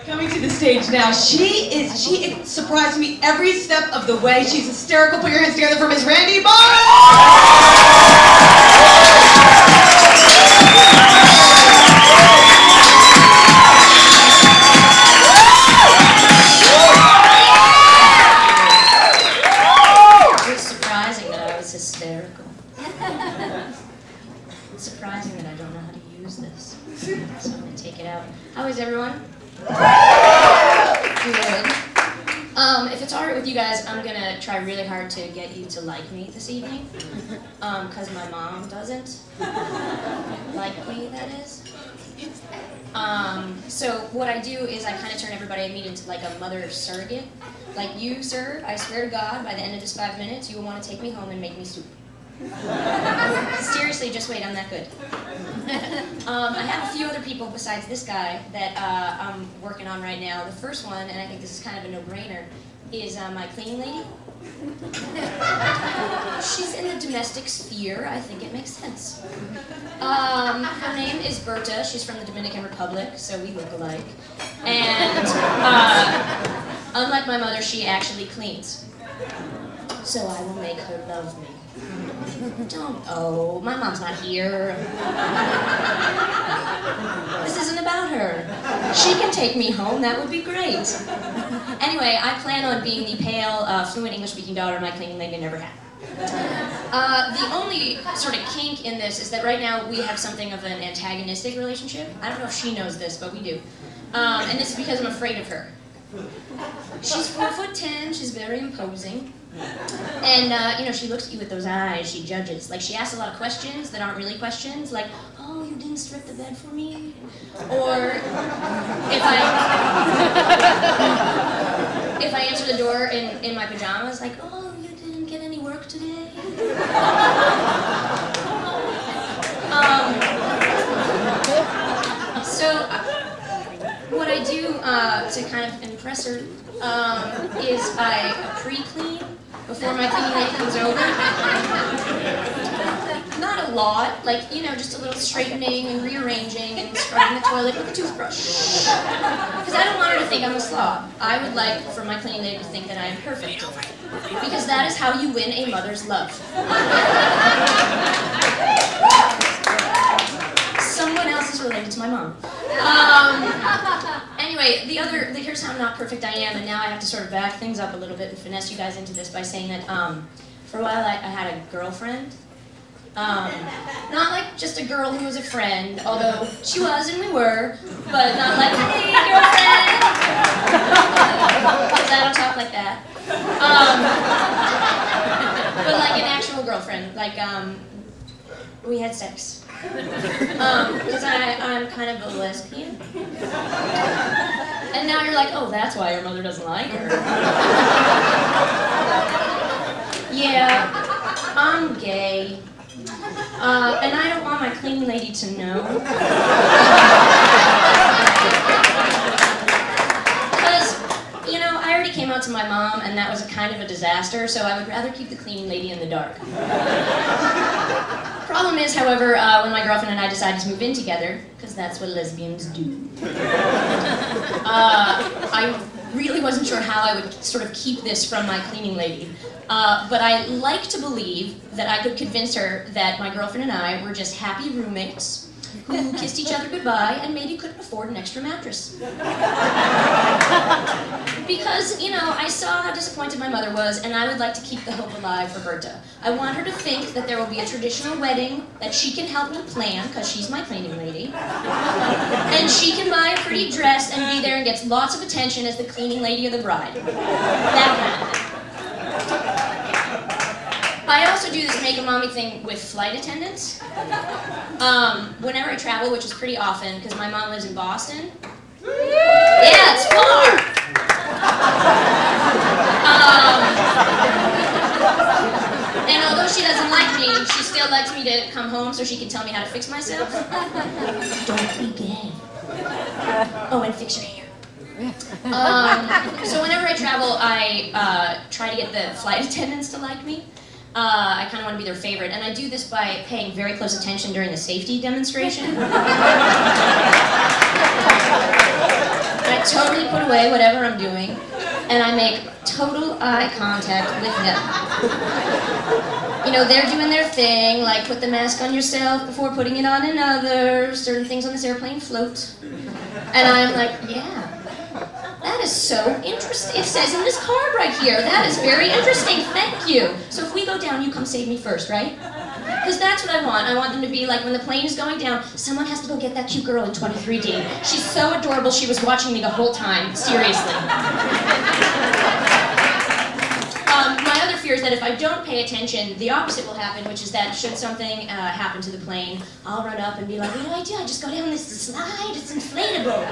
Coming to the stage now, she surprised me every step of the way. She's hysterical. Put your hands together for Miss Randi. It was surprising that I was hysterical. It's surprising that I don't know how to use this. So I'm going to take it out. How is everyone? Good. If it's alright with you guys, I'm going to try really hard to get you to like me this evening. Because my mom doesn't like me, that is. So what I do is I kind of turn everybody I meet into like a mother surrogate. Like you, sir, I swear to God, by the end of just 5 minutes, you will want to take me home and make me soup. Seriously, just wait, I'm that good. I have a few other people besides this guy that I'm working on right now. The first one, and I think this is kind of a no-brainer, is my cleaning lady. She's in the domestic sphere. I think it makes sense. Her name is Berta. She's from the Dominican Republic, so we look alike. And unlike my mother, she actually cleans. So I will make her love me. Oh, my mom's not here. This isn't about her. She can take me home, that would be great. Anyway, I plan on being the pale, fluent English-speaking daughter my cleaning lady never had. The only sort of kink in this is that right now we have something of an antagonistic relationship. I don't know if she knows this, but we do. And this is because I'm afraid of her. She's 4'10", she's very imposing. And, you know, she looks at you with those eyes, she judges. Like, she asks a lot of questions that aren't really questions, like, oh, you didn't strip the bed for me? Or, if I answer the door in my pajamas, like, oh, you didn't get any work today? So, what I do to kind of impress her is I pre-clean before my cleaning lady comes over. Not a lot, like, you know, just a little straightening and rearranging and scrubbing the toilet with a toothbrush. Because I don't want her to think I'm a slob. I would like for my cleaning lady to think that I am perfect. Because that is how you win a mother's love. Someone else is related to my mom. Anyway, here's how not perfect I am, and now I have to sort of back things up a little bit and finesse you guys into this by saying that for a while I had a girlfriend. Not like just a girl who was a friend, although she was and we were, but not like, hey, girlfriend! Because I don't talk like that. But like an actual girlfriend, like we had sex. Because I'm kind of a lesbian. And now you're like, oh, that's why your mother doesn't like her. Yeah, I'm gay. And I don't want my cleaning lady to know. Because, you know, I already came out to my mom, and that was a kind of a disaster, so I would rather keep the cleaning lady in the dark. Problem is, however, when my girlfriend and I decided to move in together, because that's what lesbians do, I really wasn't sure how I would sort of keep this from my cleaning lady. But I like to believe that I could convince her that my girlfriend and I were just happy roommates who kissed each other goodbye and maybe couldn't afford an extra mattress. Because, you know, I saw how disappointed my mother was, and I would like to keep the hope alive for Berta. I want her to think that there will be a traditional wedding that she can help me plan, because she's my cleaning lady. And she can buy a pretty dress and be there and gets lots of attention as the cleaning lady of the bride. That kind of thing. I also do this make a mommy thing with flight attendants. Whenever I travel, which is pretty often, because my mom lives in Boston. Yeah, it's far! And although she doesn't like me, she still likes me to come home so she can tell me how to fix myself. Don't be gay. Oh, and fix your hair. So whenever I travel, I try to get the flight attendants to like me. I kind of want to be their favorite, and I do this by paying very close attention during the safety demonstration. I I totally put away whatever I'm doing, and I make total eye contact with them. You know, they're doing their thing, like put the mask on yourself before putting it on another, certain things on this airplane float. And I'm like, yeah, that is so interesting. It says in this card right here, that is very interesting, thank you. So if we go down, you come save me first, right? Because that's what I want. I want them to be like, when the plane is going down, someone has to go get that cute girl in 23D. She's so adorable, she was watching me the whole time, seriously. My other fear is that if I don't pay attention, the opposite will happen, which is that should something happen to the plane, I'll run up and be like, what do I do? I just go down this slide, it's inflatable.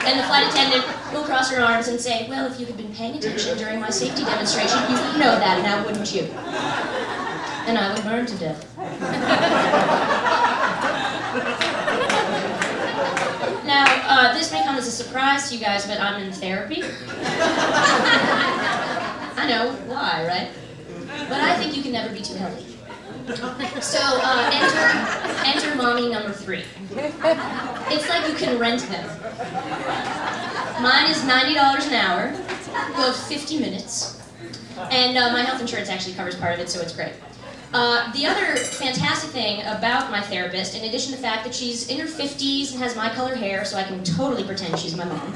And the flight attendant will cross her arms and say, well, if you had been paying attention during my safety demonstration, you would know that, now wouldn't you? And I would burn to death. Now, this may come as a surprise to you guys, but I'm in therapy. I know, why, right? But I think you can never be too healthy. So, enter mommy number 3. It's like you can rent them. Mine is $90 an hour, go 50 minutes, and my health insurance actually covers part of it, so it's great. The other fantastic thing about my therapist, in addition to the fact that she's in her 50s and has my color hair, so I can totally pretend she's my mom,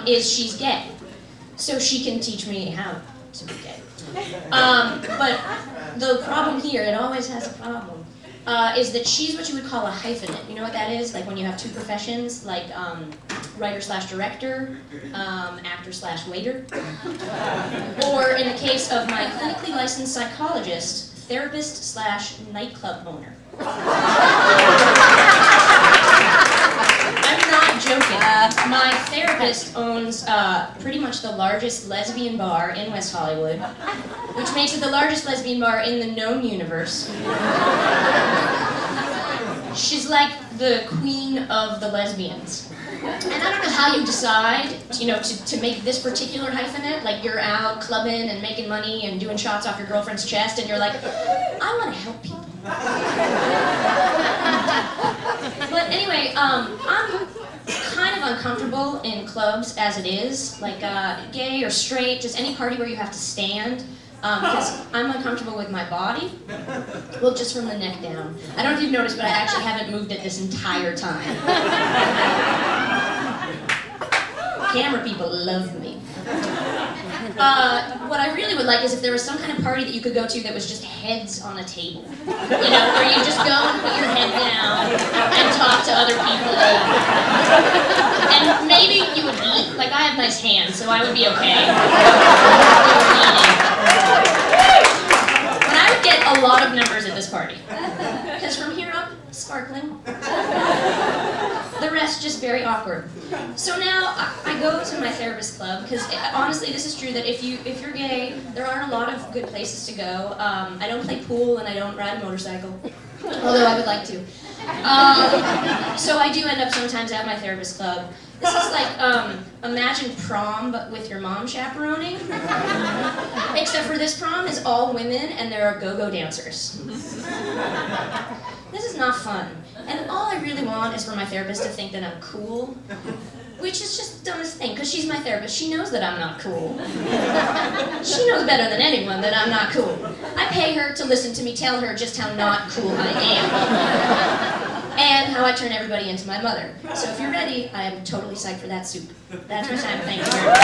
is she's gay. So she can teach me how to be gay. But the problem here, it always has a problem, is that she's what you would call a hyphenate. You know what that is? Like when you have 2 professions, like writer/director, actor/waiter. Or in the case of my clinically licensed psychologist, therapist/nightclub owner. I'm not joking. My therapist owns pretty much the largest lesbian bar in West Hollywood, which makes it the largest lesbian bar in the known universe. She's like the queen of the lesbians. And I don't know how you decide, you know, to make this particular hyphenate, like you're out clubbing and making money and doing shots off your girlfriend's chest, and you're like, I want to help people. But anyway, I'm kind of uncomfortable in clubs as it is, like gay or straight, just any party where you have to stand, because I'm uncomfortable with my body, well, just from the neck down. I don't know if you've noticed, but I actually haven't moved it this entire time. Camera people love me. What I really would like is if there was some kind of party that you could go to that was just heads on a table. You know, where you just go and put your head down and talk to other people. And maybe you would eat. Like, I have nice hands, so I would be okay. But I would get a lot of numbers at this party. Because from here up, sparkling. The rest just very awkward. So now I go to my therapist club because honestly, this is true that if you're gay, there aren't a lot of good places to go. I don't play pool and I don't ride a motorcycle, although I would like to. So I do end up sometimes at my therapist club. This is like imagine prom but with your mom chaperoning. Except for this prom is all women and there are go-go dancers. This is not fun. And all I really want is for my therapist to think that I'm cool, which is just the dumbest thing, because she's my therapist. She knows that I'm not cool. She knows better than anyone that I'm not cool. I pay her to listen to me tell her just how not cool I am. And how I turn everybody into my mother. So if you're ready, I am totally psyched for that soup. That's my time. Thank you very much.